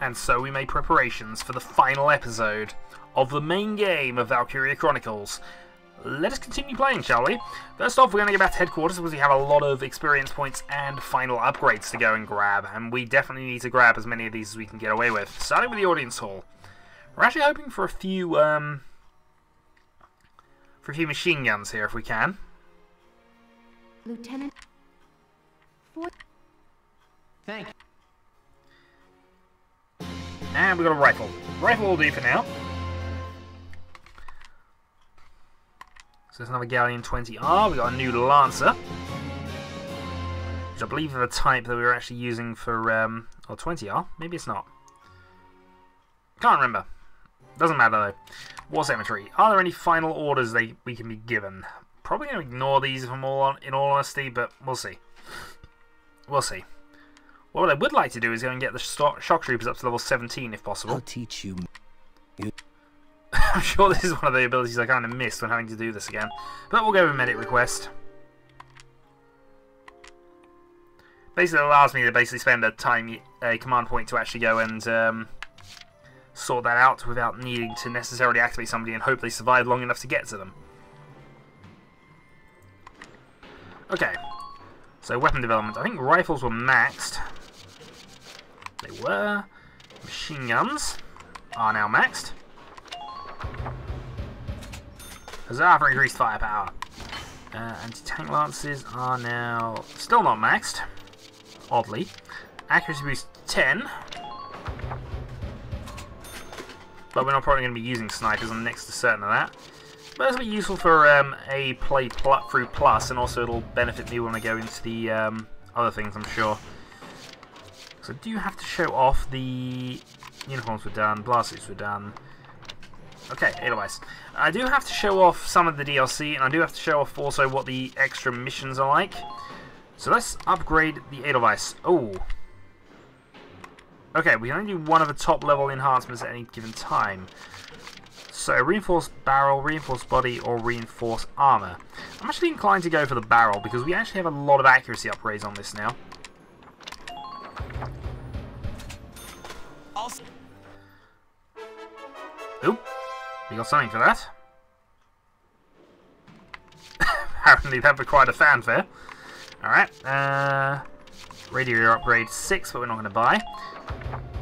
And so we made preparations for the final episode of the main game of Valkyria Chronicles. Let us continue playing, shall we? First off, we're going to get back to headquarters because we have a lot of experience points and final upgrades to go and grab, and we definitely need to grab as many of these as we can get away with. Starting with the audience hall. We're actually hoping for a few machine guns here if we can. Lieutenant. Thank you. And we've got a rifle. Rifle will do for now. So there's another Gallia 20R. We've got a new Lancer, which I believe is the type that we were actually using for, or 20R. Maybe it's not. Can't remember. Doesn't matter though. War Cemetery. Are there any final orders we can be given? Probably going to ignore these if I'm in all honesty, but we'll see. We'll see. What I would like to do is go and get the shock troopers up to level 17 if possible. I'll teach you. I'm sure this is one of the abilities I kind of missed when having to do this again. But we'll go with medic request. Basically it allows me to basically spend a command point to actually go and sort that out without needing to necessarily activate somebody and hope they survive long enough to get to them. Okay. So weapon development. I think rifles were maxed. They were. Machine guns are now maxed. Huzzah for increased firepower. Anti-tank lances are now still not maxed. Oddly. Accuracy boost 10. But we're not probably going to be using snipers. I'm next to certain of that. But this will be useful for a play through plus, and also it'll benefit me when I go into the other things, I'm sure. So I do have to show off the uniforms were done, blast suits were done. Okay, Edelweiss. I do have to show off some of the DLC, and I do have to show off also what the extra missions are like. So let's upgrade the Edelweiss. Oh. Okay, we can only do one of the top level enhancements at any given time. So, reinforced barrel, reinforced body, or reinforced armor. I'm actually inclined to go for the barrel because we actually have a lot of accuracy upgrades on this now. Oop, we got something for that. Apparently that required a fanfare. Alright, radio upgrade 6, but we're not going to buy.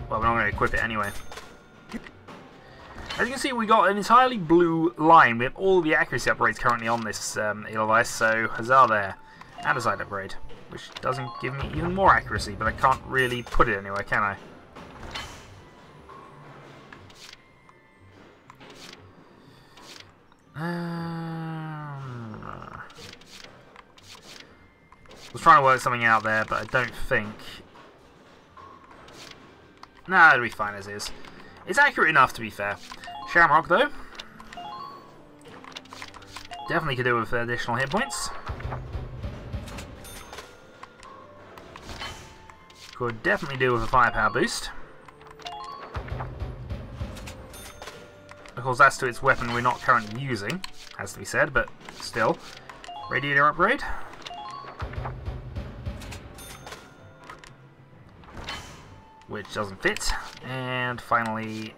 Well, we're not going to equip it anyway. As you can see, we got an entirely blue line. We have all the accuracy upgrades currently on this Edelweiss, so huzzah there. And a side upgrade, which doesn't give me even more accuracy, but I can't really put it anywhere, can I? I was trying to work something out there, but I don't think... Nah, it'll be fine as is. It's accurate enough, to be fair. Shamrock, though. Definitely could do with additional hit points. Could definitely do with a firepower boost. Of course, that's to its weapon we're not currently using, has to be said, but still. Radiator upgrade. Which doesn't fit. And finally,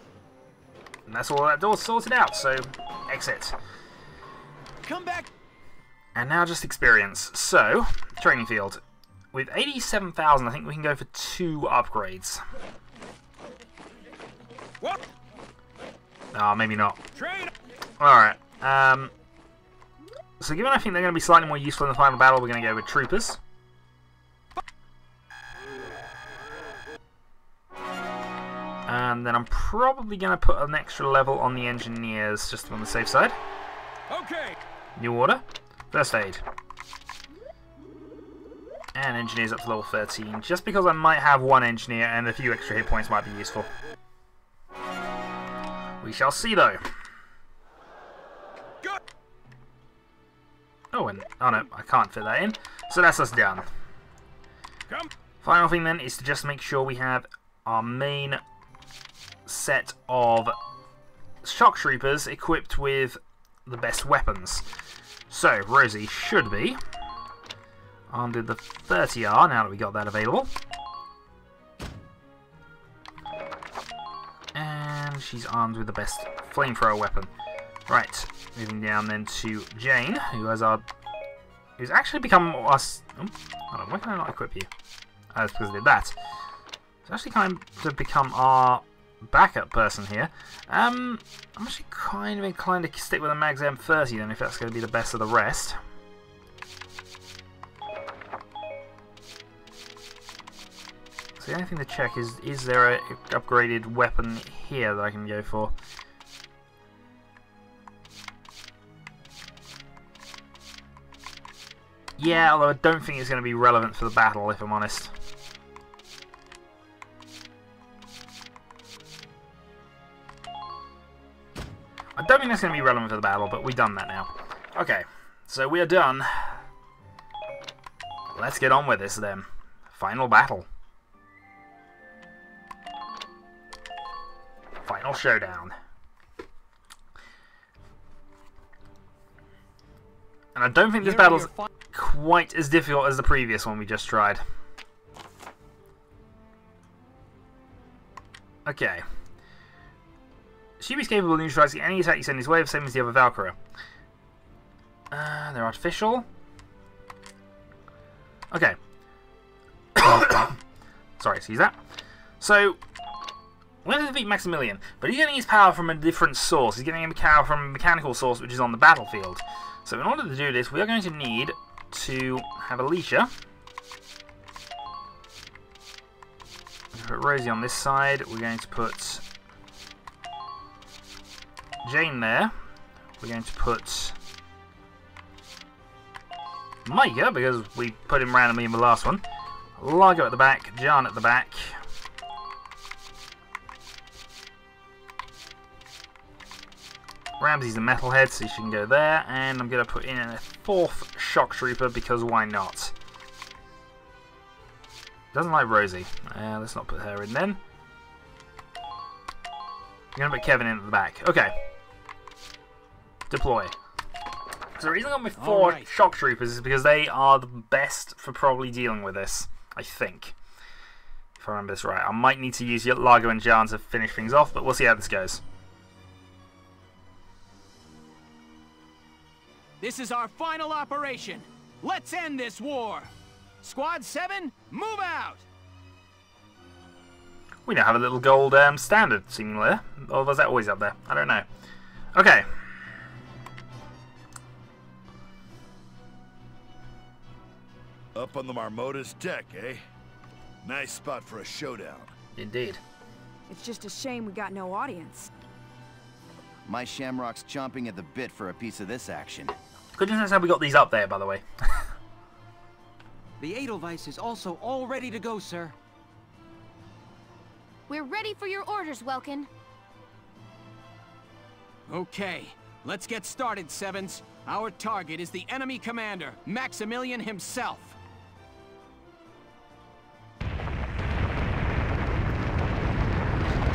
that's all that door's sorted out, so exit. Come back. And now just experience. So, training field. With 87,000, I think we can go for 2 upgrades. What? Oh, maybe not. Train. Alright. So given I think they're going to be slightly more useful in the final battle, we're going to go with troopers. And then I'm probably going to put an extra level on the engineers, just on the safe side. Okay. New order. First aid. And engineers up to level 13, just because I might have one engineer and a few extra hit points might be useful. We shall see, though. Go. Oh, and oh no, I can't fit that in. So that's us done. Come. Final thing then is to just make sure we have our main set of shock troopers equipped with the best weapons. So Rosie should be armed with the 30R now that we got that available. she's armed with the best flamethrower weapon. Right, moving down then to Jane, who's actually become us. Oh, hold on, why can I not equip you? That's because I did that. It's actually kind of become our backup person here. I'm actually kind of inclined to stick with a Mags M30 then, if that's going to be the best of the rest. So the only thing to check is there an upgraded weapon here that I can go for? Yeah, although I don't think it's going to be relevant for the battle, if I'm honest. I don't think that's going to be relevant for the battle, but we've done that now. Okay, so we are done. Let's get on with this then. Final battle. Final showdown. And I don't think this battle's quite as difficult as the previous one we just tried. Okay. She's capable of neutralizing any attack you send his way, the same as the other Valkyria. They're artificial. Okay. Sorry, excuse that. So, we're going to defeat Maximilian, but he's getting his power from a different source. He's getting his power from a mechanical source, which is on the battlefield. So in order to do this, we are going to need to have Alicia. Put Rosie on this side. We're going to put Jane there. We're going to put Micah, because we put him randomly in the last one. Largo at the back, Jan at the back. Ramsey's the metalhead, so she can go there. And I'm going to put in a 4th shock trooper, because why not? Doesn't like Rosie. Let's not put her in then. I'm going to put Kevin in at the back. Okay. Deploy. So the reason I got my 4 shock troopers is because they are the best for probably dealing with this, I think. If I remember this right. I might need to use Largo and Jan to finish things off, but we'll see how this goes. This is our final operation. Let's end this war. Squad 7, move out! We now have a little gold standard, seemingly. Or was that always up there? I don't know. Okay. Up on the Marmota's deck, eh? Nice spot for a showdown. Indeed. It's just a shame we got no audience. My Shamrock's chomping at the bit for a piece of this action. Goodness knows how we got these up there, by the way. The Edelweiss is also all ready to go, sir. We're ready for your orders, Welkin. Okay, let's get started, Sevens. Our target is the enemy commander, Maximilian himself.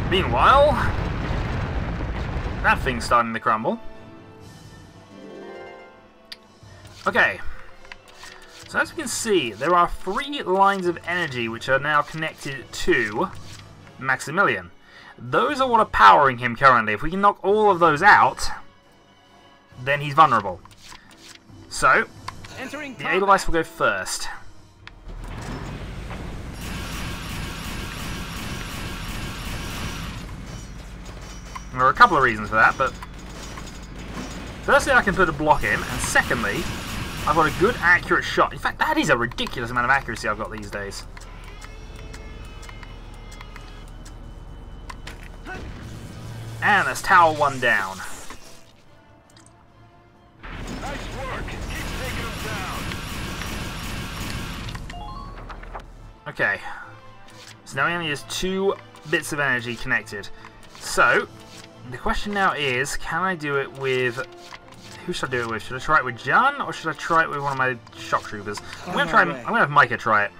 Meanwhile, that thing's starting to crumble. Okay, so as we can see, there are 3 lines of energy which are now connected to Maximilian. Those are what are powering him currently. If we can knock all of those out, then he's vulnerable. So, the Edelweiss will go first. There are a couple of reasons for that, but firstly I can put a block in, and secondly, I've got a good accurate shot. In fact, that is a ridiculous amount of accuracy I've got these days. And that's Tower 1 down. Nice work. Keep taking them down. Okay. So now he only has 2 bits of energy connected. So, the question now is, can I do it with... Who should I do it with? Should I try it with Jan, or should I try it with one of my shock troopers? I'm gonna have Micah try it.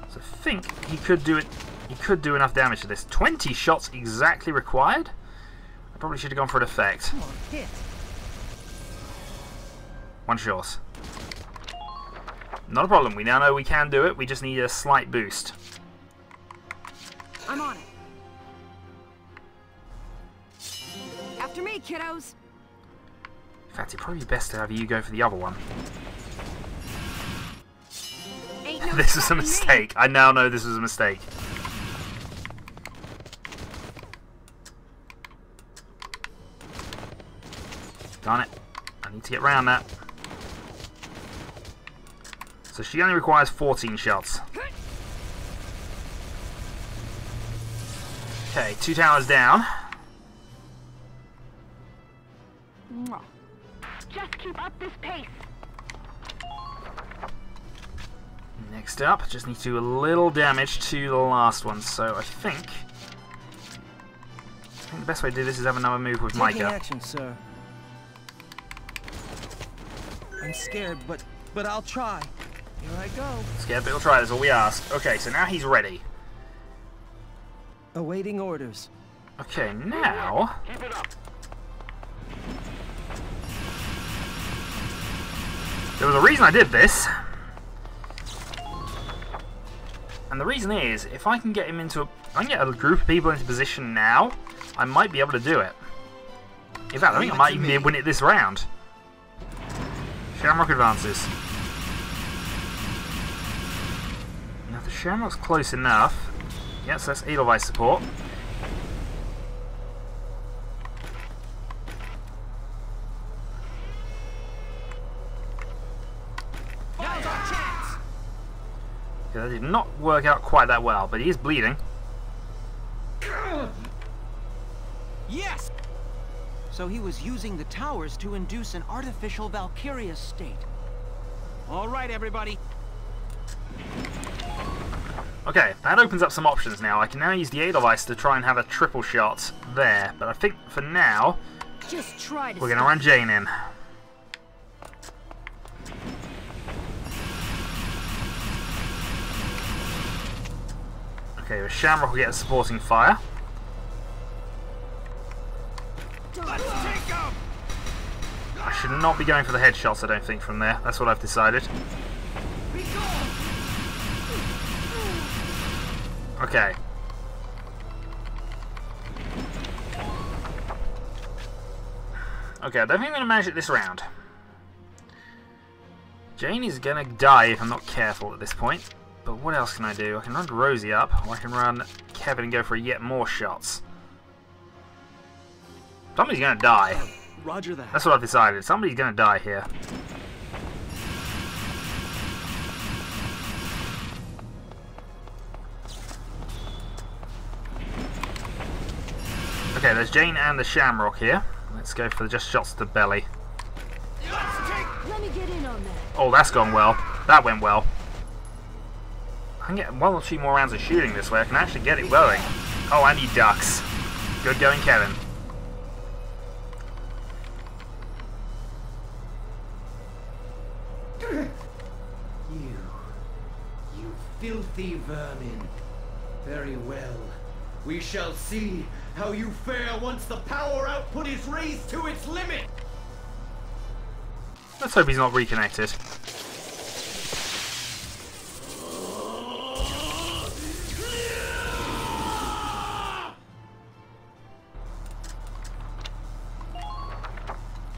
So I think he could do it. He could do enough damage to this. 20 shots exactly required? I probably should have gone for an effect. 1 shot. Not a problem. We now know we can do it. We just need a slight boost. I'm on it. After me, kiddos. In fact, it'd probably be best to have you go for the other one. Ain't no This was a stopping me. mistake. I now know this was a mistake. Darn it. I need to get around that. So she only requires 14 shots. Okay, 2 towers down. Mwah. Just keep up this pace. Next up, just need to do a little damage to the last one. So I think the best way to do this is have another move with Taking Micah. action, sir. I'm scared, but I'll try. Here I go. Scared, but we'll try. That's all we ask. Okay, so now he's ready. Awaiting orders. Okay, now Keep it up. there was a reason I did this. And the reason is, if I can get him into I can get a group of people into position now, I might be able to do it. In fact, I think I might even win it this round. Shamrock advances. Now, if the Shamrock's close enough, yes, that's Edelweiss support. Now's our chance. Okay, that did not work out quite that well, but he is bleeding. Yes. So he was using the towers to induce an artificial Valkyria state. All right, everybody. Okay, that opens up some options now. I can now use the Edelweiss to try and have a triple shot there, but I think for now, Just try to we're going to run Jane in. Okay, the Shamrock will get a supporting fire. I should not be going for the headshots, I don't think, from there. That's what I've decided. Okay. Okay, I don't think I'm going to manage it this round. Jane is going to die if I'm not careful at this point. But what else can I do? I can run Rosie up, or I can run Kevin and go for yet more shots. Somebody's going to die. Roger that. That's what I've decided. Somebody's going to die here. Okay, there's Jane and the Shamrock here. Let's go for just shots to the belly. Let me get in on that. Oh, that's gone well. That went well. I can get 1 or 2 more rounds of shooting this way. I can actually get it going. Oh, and he ducks. Good going, Kevin. You filthy vermin. Very well. We shall see how you fare once the power output is raised to its limit. Let's hope he's not reconnected.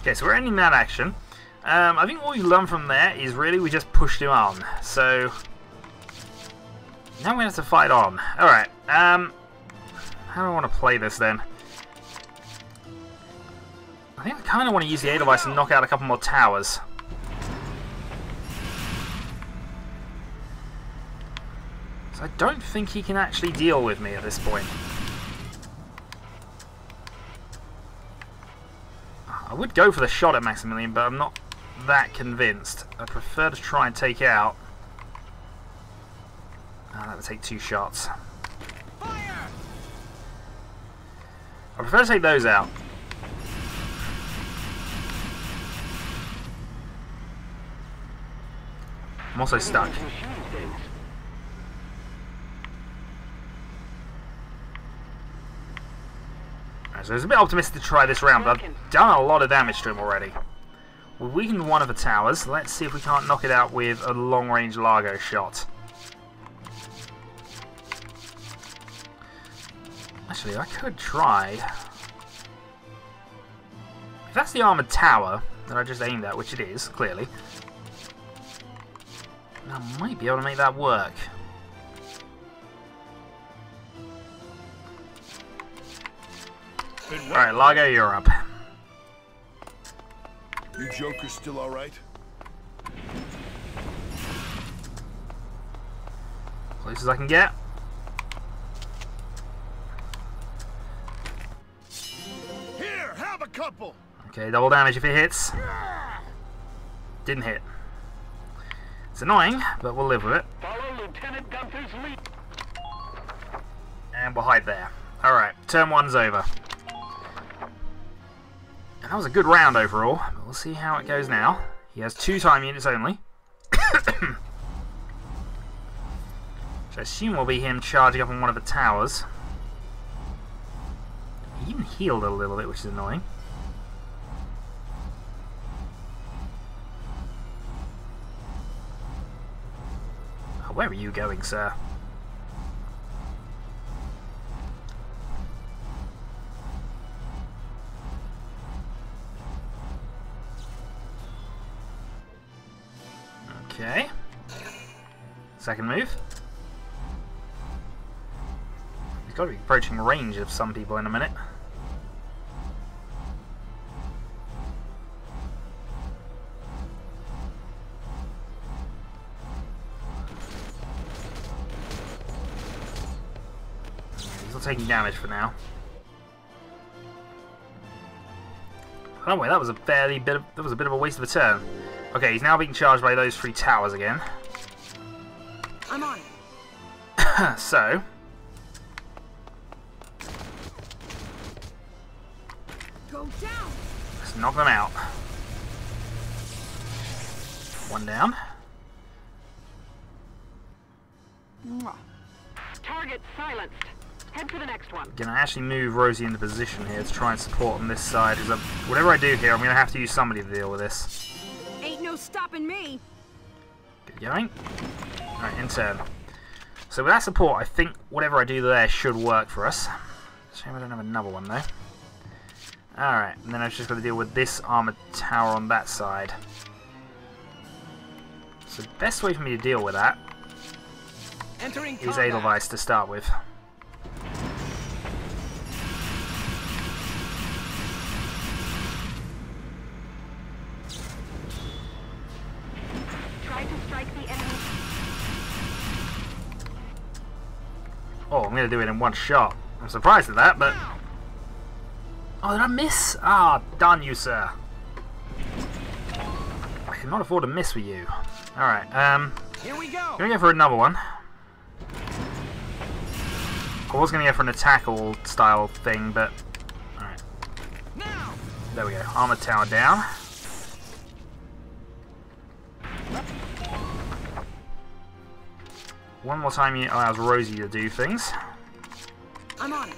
Okay, so we're ending that action. I think what we learned from there is really we just pushed him on. So now we have to fight on. Alright, how do I want to play this then? I think I kind of want to use the Edelweiss and knock out a couple more towers. So I don't think he can actually deal with me at this point. I would go for the shot at Maximilian, but I'm not that convinced. I prefer to try and take out... that would take 2 shots. Fire! I prefer to take those out. I'm also stuck. Right, so it's a bit optimistic to try this round, but I've done a lot of damage to him already. We've weakened one of the towers. Let's see if we can't knock it out with a long-range Largo shot. Actually, I could try... If that's the armored tower that I just aimed at, which it is, clearly, I might be able to make that work. Alright, Largo, you're up. You jokers still alright? Close as I can get. Here, have a couple! Okay, double damage if it hits. Didn't hit. It's annoying, but we'll live with it. Follow Lieutenant Gunther's lead. And we'll hide there. Alright, turn one's over. And that was a good round overall, but we'll see how it goes now. He has 2 time units only. Which I assume will be him charging up on one of the towers. He even healed a little bit, which is annoying. Oh, where are you going, sir? Okay. Second move. He's got to be approaching range of some people in a minute. He's not taking damage for now. Oh wait, that was a bit of a waste of a turn. Okay, he's now being charged by those 3 towers again. I'm on it. So, Go down. let's knock them out. One down. Mwah. Target silenced. Head for the next one. Gonna actually move Rosie into position here to try and support on this side. Whatever I do here, I'm gonna have to use somebody to deal with this. Ain't no stopping me. Good going. Alright, in turn. So with that support, I think whatever I do there should work for us. Shame I don't have another one though. Alright, and then I've just got to deal with this armored tower on that side. So the best way for me to deal with that Entering is combat. Edelweiss to start with. Try to strike the enemy. Oh, I'm going to do it in one shot. I'm surprised at that, but... Oh, did I miss? Ah, darn you, sir. I cannot afford to miss with you. Alright, Here we go. gonna go for another one. I was gonna go for an attack all style thing, but... Alright. Now. There we go. Armored tower down. One more time it allows Rosie to do things. I'm on it.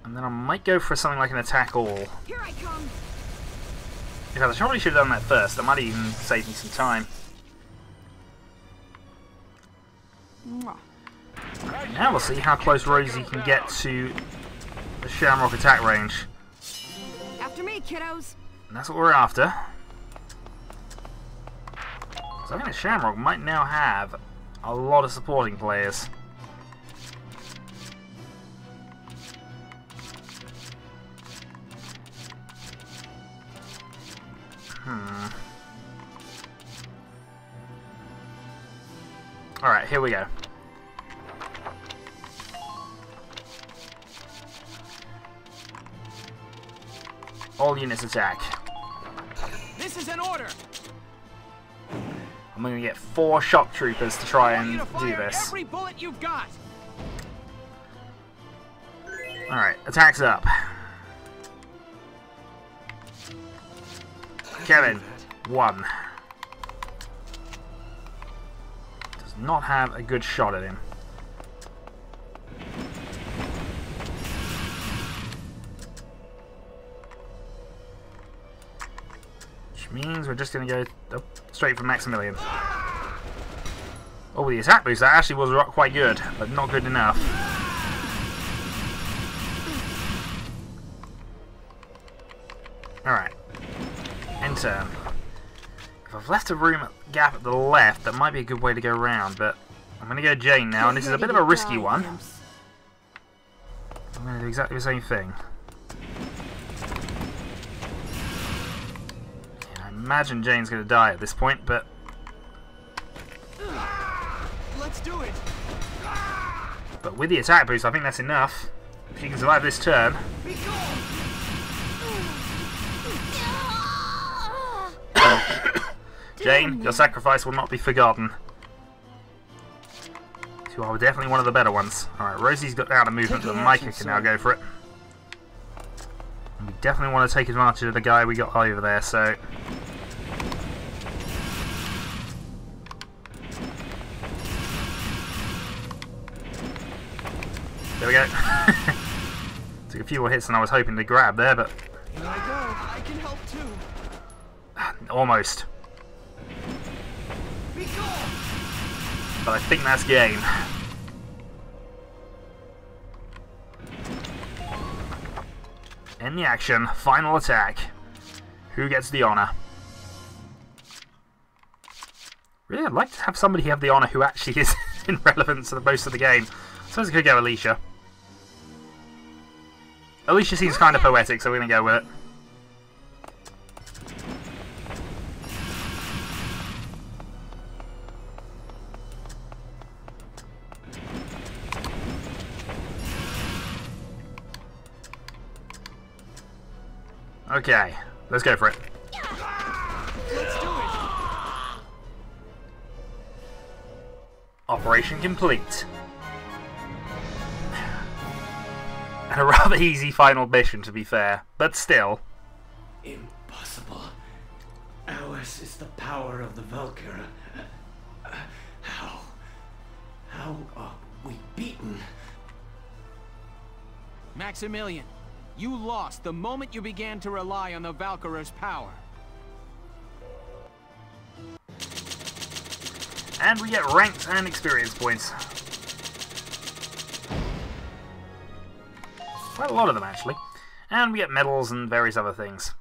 And then I might go for something like an attack all. Here I come. In fact, I probably should have done that first. That might even save me some time. Mwah. Now we'll see how close Rosie can get to the Shamrock attack range. After me, kiddos. And that's what we're after. So I think the Shamrock might now have a lot of supporting players. Alright, here we go. All units attack. This is an order. I'm going to get 4 shock troopers to try I want and you to do fire this. every bullet you've got. Alright, attacks up. Kevin, 1. Does not have a good shot at him. Which means we're just going to go straight for Maximilian. Oh, the attack boost, that actually was quite good, but not good enough. Alright. End turn. If I've left a room gap at the left, that might be a good way to go around, but I'm going to go Jane now, and this is a bit of a risky one. I'm going to do exactly the same thing. I imagine Jane's going to die at this point, but... Let's do it. But with the attack boost, I think that's enough. If she can survive this turn. Jane, your sacrifice will not be forgotten. You are definitely one of the better ones. Alright, Rosie's got out of movement, but Micah can now go for it. And we definitely want to take advantage of the guy we got over there, so... There we go. Took a few more hits than I was hoping to grab there, but... Here I go. I can help too. Almost. But I think that's game. In the action, final attack. Who gets the honor? Really, I'd like to have somebody have the honor who actually is in relevance to the most of the game. I suppose I could go Alicia. Alicia seems kind of poetic, so we're going to go with it. Okay, let's go for it. Let's do it. Operation complete. And a rather easy final mission, to be fair, but still. Impossible. Ours is the power of the Valkyria. How are we beaten? Maximilian, you lost the moment you began to rely on the Valkyrier's power. And we get ranks and experience points. Quite a lot of them, actually. And we get medals and various other things.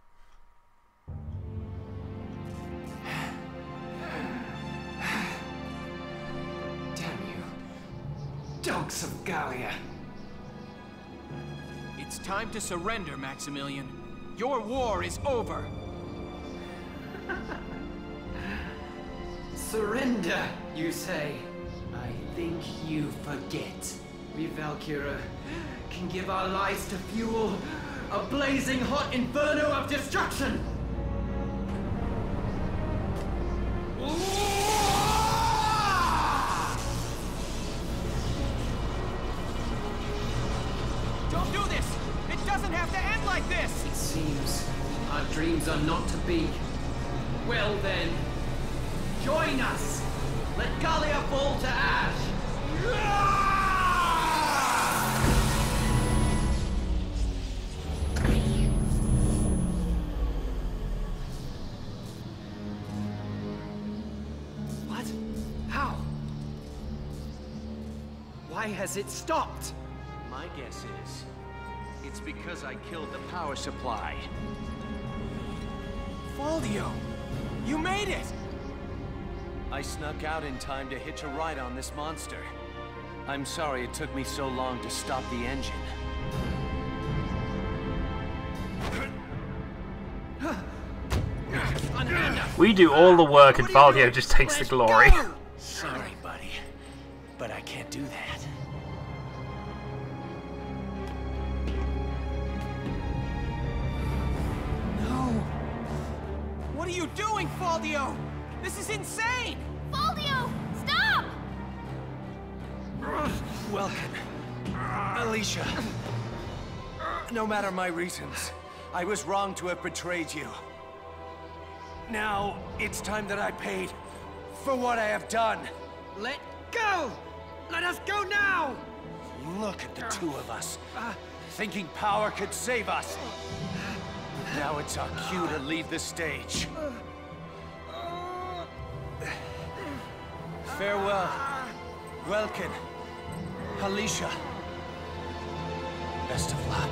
Damn you. Dogs of Gallia. It's time to surrender, Maximilian. Your war is over. Surrender, you say? I think you forget. We Valkyria can give our lives to fuel a blazing hot inferno of destruction! Don't do this! It doesn't have to end like this! It seems our dreams are not to be. Well then, join us! Let Gallia fall to ash! What? How? Why has it stopped? My guess is, it's because I killed the power supply. Faldio! You made it! I snuck out in time to hitch a ride on this monster. I'm sorry it took me so long to stop the engine. We do all the work and Valdio just takes the glory. Sorry, buddy, but I can't do that. No! What are you doing, Faldio? This is insane! Faldio, stop! Welkin, Alicia, no matter my reasons, I was wrong to have betrayed you. Now, it's time that I paid for what I have done. Let go! Let us go now! Look at the two of us, thinking power could save us. Now it's our cue to leave the stage. Farewell, Welkin, Alicia. Best of luck.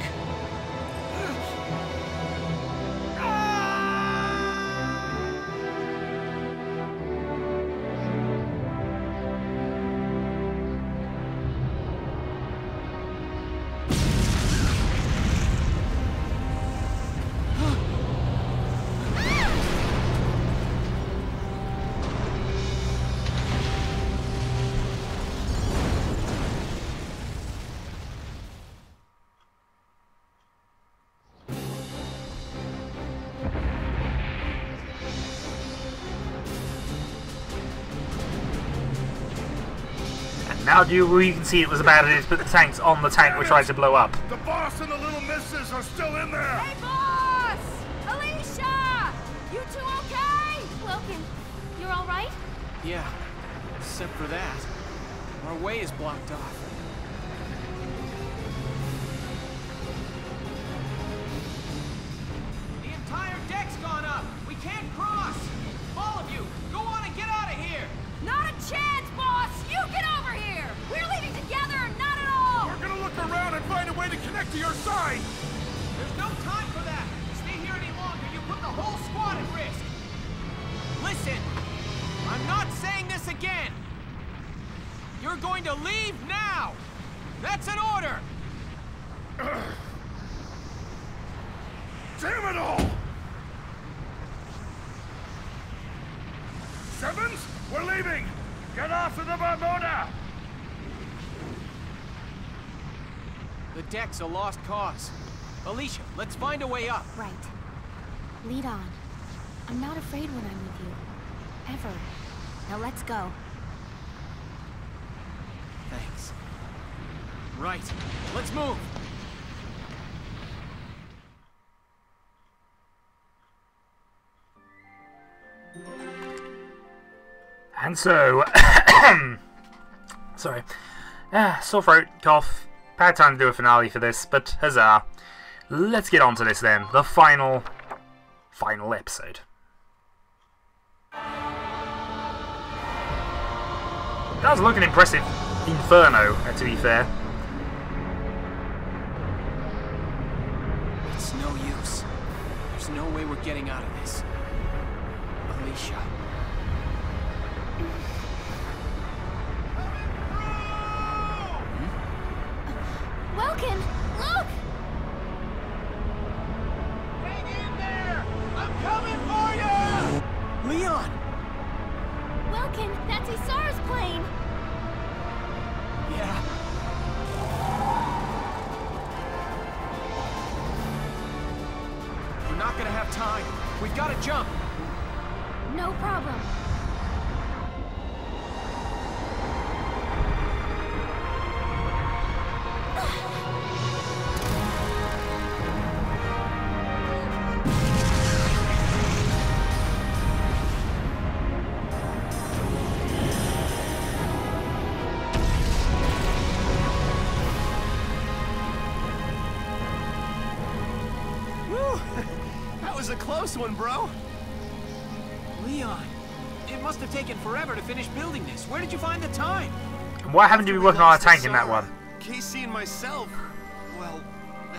Now you can see it was about it, put the tanks on the tank we're trying to blow up. The boss and the little misses are still in there! Hey, boss! Alicia! You two okay? Welkin, you're all right? Yeah, except for that. Our way is blocked off. The entire deck's gone up! We can't cross! All of you, go on and get out of here! Not a chance, boss! You get over here! We're leaving together or not at all! We're gonna look around and find a way to connect to your side! There's no time for that! Stay here any longer, you put the whole squad at risk! Listen! I'm not saying this again! You're going to leave now! That's an order! Damn it all! Sevens, we're leaving! Get off of the Bermuda! The deck's a lost cause. Alicia, let's find a way up. Right. Lead on. I'm not afraid when I'm with you. Ever. Now let's go. Thanks. Right. Let's move. And so, sorry, sore throat, cough, bad time to do a finale for this, but huzzah. Let's get on to this then, the final episode. That was looking impressive inferno, to be fair. It's no use. There's no way we're getting out of this. Alicia. Welkin, look! Hang in there! I'm coming for you! Leon! Welkin, that's Isara's plane! Yeah. We're not gonna have time. We've got to jump. No problem. A close one, bro. Leon, it must have taken forever to finish building this. Where did you find the time? And why haven't you been working on a tank in that one? Casey and myself, well,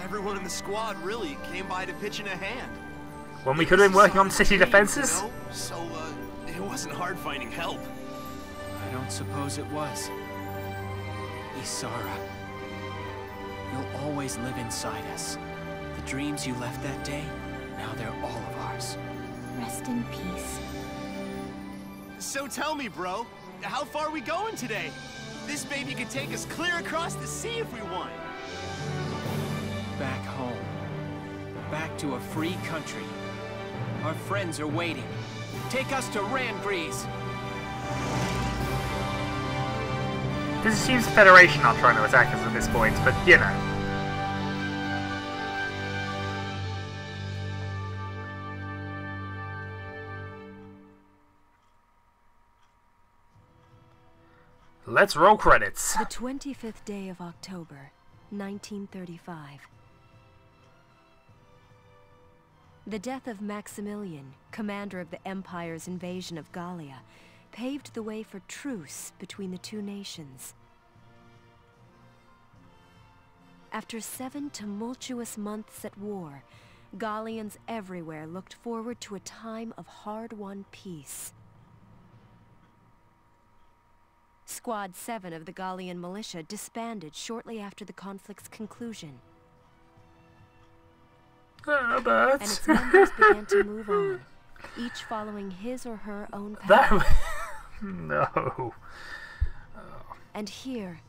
everyone in the squad really came by to pitch in a hand. When we could have been working on city defenses? You know? So, it wasn't hard finding help. I don't suppose it was. Isara, you'll always live inside us. The dreams you left that day, now they're all of ours. Rest in peace. So tell me, bro, how far are we going today? This baby could take us clear across the sea if we want. Back home. Back to a free country. Our friends are waiting. Take us to Randgrease. This seems the Federation not trying to attack us at this point, but you know. Let's roll credits. The 25th day of October, 1935. The death of Maximilian, commander of the Empire's invasion of Gallia, paved the way for truce between the two nations. After 7 tumultuous months at war, Gallians everywhere looked forward to a time of hard-won peace. Squad 7 of the Gallian militia disbanded shortly after the conflict's conclusion. But... And its members began to move on, each following his or her own path. No. And here,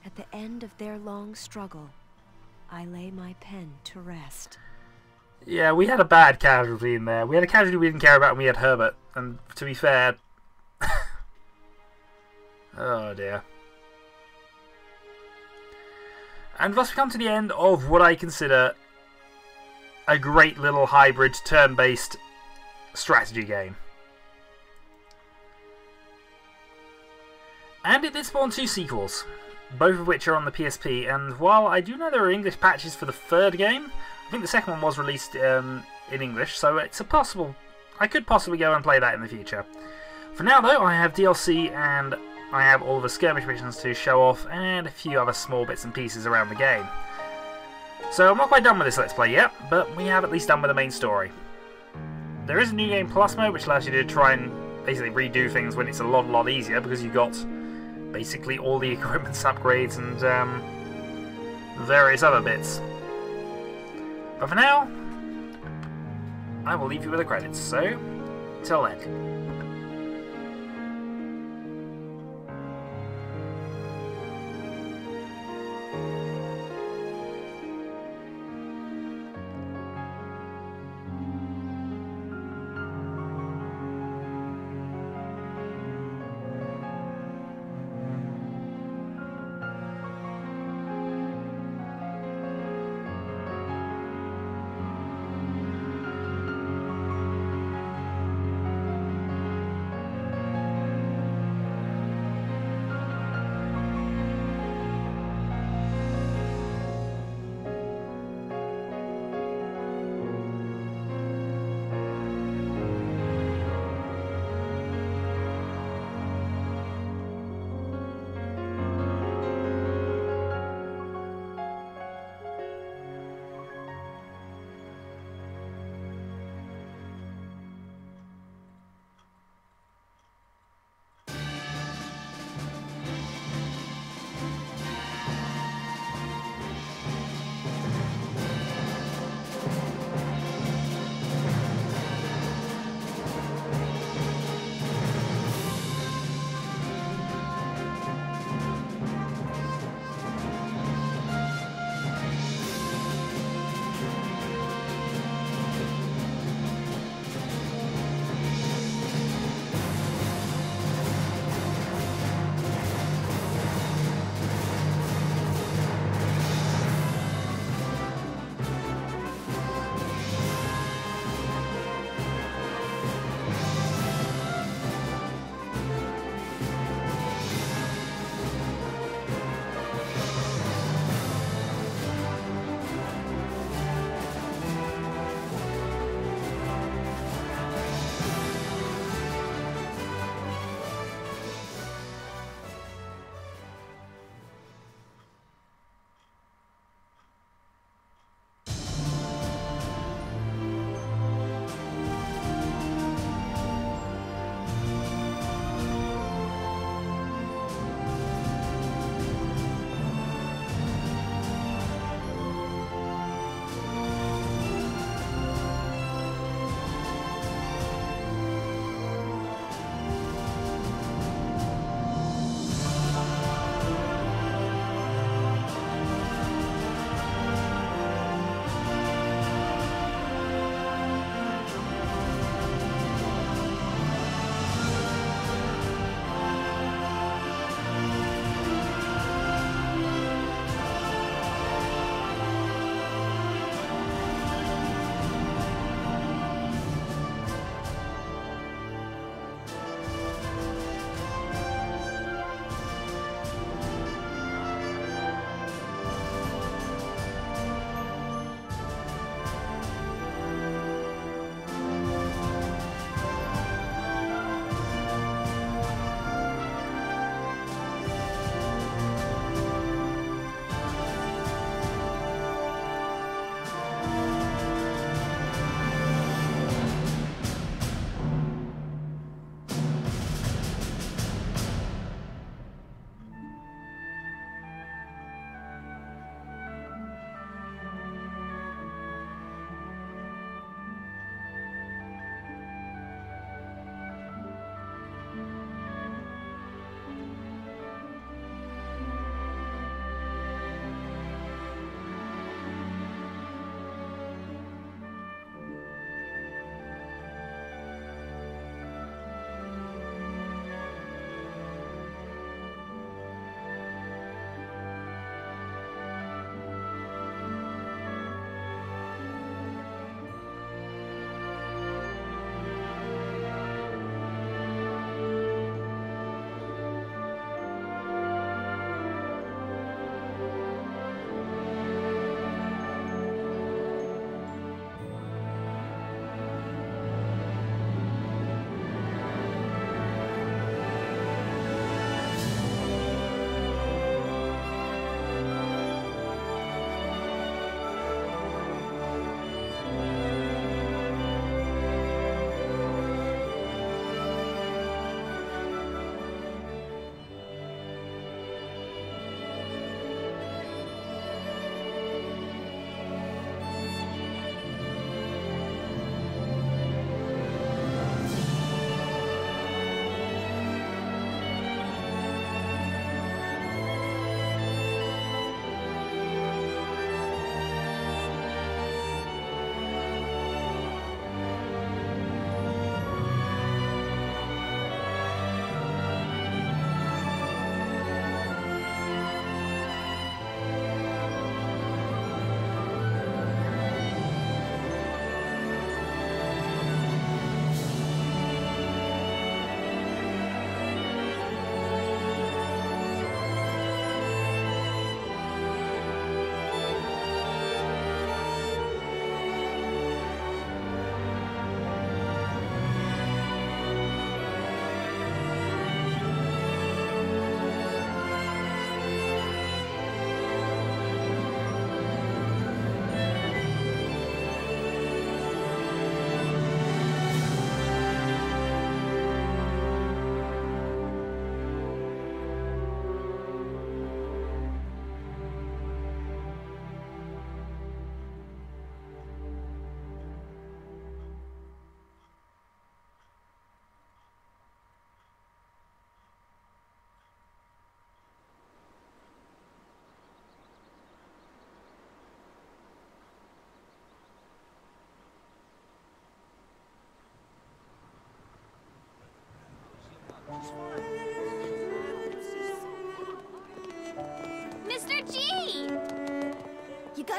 at the end of their long struggle, I lay my pen to rest. Yeah, we had a bad casualty in there. We had a casualty we didn't care about, and we had Herbert. And to be fair... oh dear. And thus we come to the end of what I consider a great little hybrid turn-based strategy game. And it did spawn 2 sequels, both of which are on the PSP, and while I do know there are English patches for the third game, I think the second one was released in English, so it's a possible... I could possibly go and play that in the future. For now though, I have DLC and I have all the skirmish missions to show off and a few other small bits and pieces around the game. So I'm not quite done with this Let's Play yet, but we have at least done with the main story. There is a New Game Plus mode which allows you to try and basically redo things when it's a lot easier because you got basically all the equipment's upgrades and various other bits. But for now, I will leave you with the credits, so till then.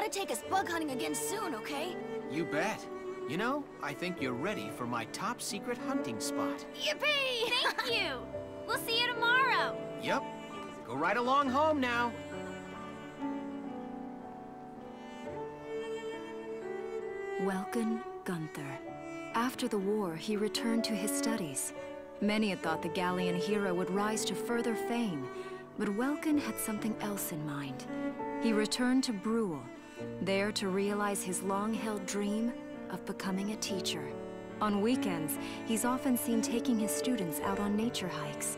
gonna take us bug hunting again soon, okay? You bet. You know, I think you're ready for my top secret hunting spot. Yippee! Thank you! We'll see you tomorrow! Yep. Go right along home now. Welkin Gunther. After the war, he returned to his studies. Many had thought the Gallian hero would rise to further fame, but Welkin had something else in mind. He returned to Brule, there to realize his long-held dream of becoming a teacher. On weekends, he's often seen taking his students out on nature hikes.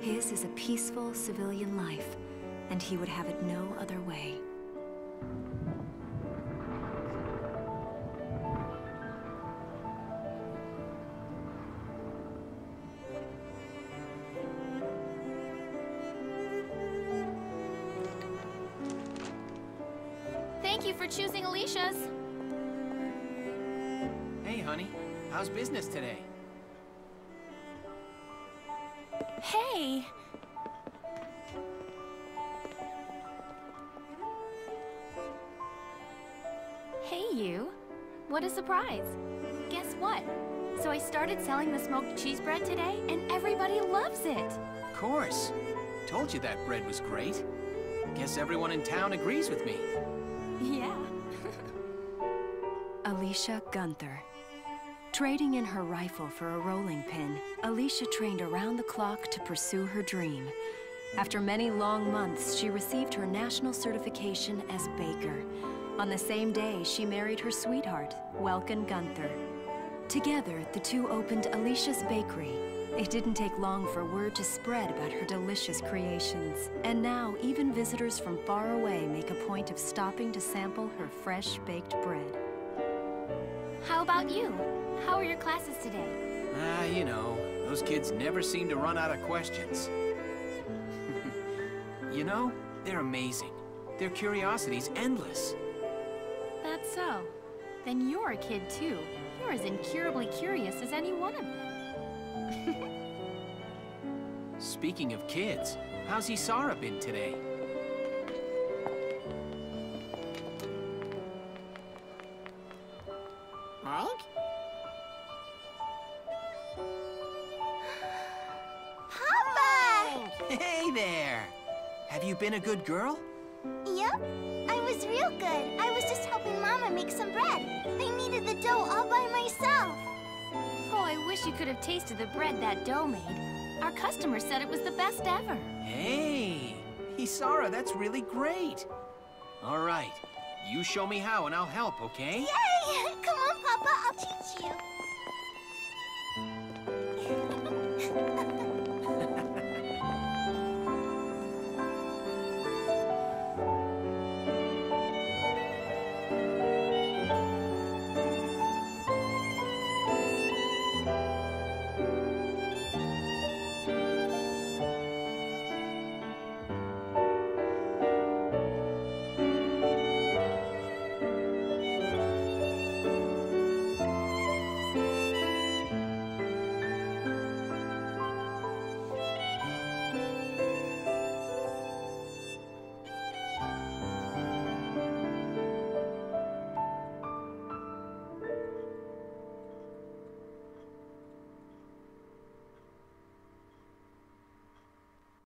His is a peaceful civilian life, and he would have it no other way. Thank you for choosing Alicia's. Hey, honey. How's business today? Hey! Hey, you. What a surprise. Guess what? So I started selling the smoked cheese bread today, and everybody loves it. Of course. Told you that bread was great. Guess everyone in town agrees with me. Yeah. Alicia Gunther. Trading in her rifle for a rolling pin, Alicia trained around the clock to pursue her dream. After many long months, she received her national certification as baker. On the same day, she married her sweetheart, Welkin Gunther. Together, the two opened Alicia's Bakery. It didn't take long for word to spread about her delicious creations. And now, even visitors from far away make a point of stopping to sample her fresh-baked bread. How about you? How are your classes today? You know, those kids never seem to run out of questions. You know, they're amazing. Their curiosity's endless. That's so. Then you're a kid too. You're as incurably curious as any one of them. Speaking of kids, how's Isara been today? Mike? Papa! Hey there! Have you been a good girl? Yep, I was real good. I was just helping Mama make some bread. I kneaded the dough all by myself. Oh, I wish you could have tasted the bread that dough made. Our customer said it was the best ever. Hey! Isara, that's really great! All right, you show me how and I'll help, okay? Yay! Come on, Papa, I'll teach you.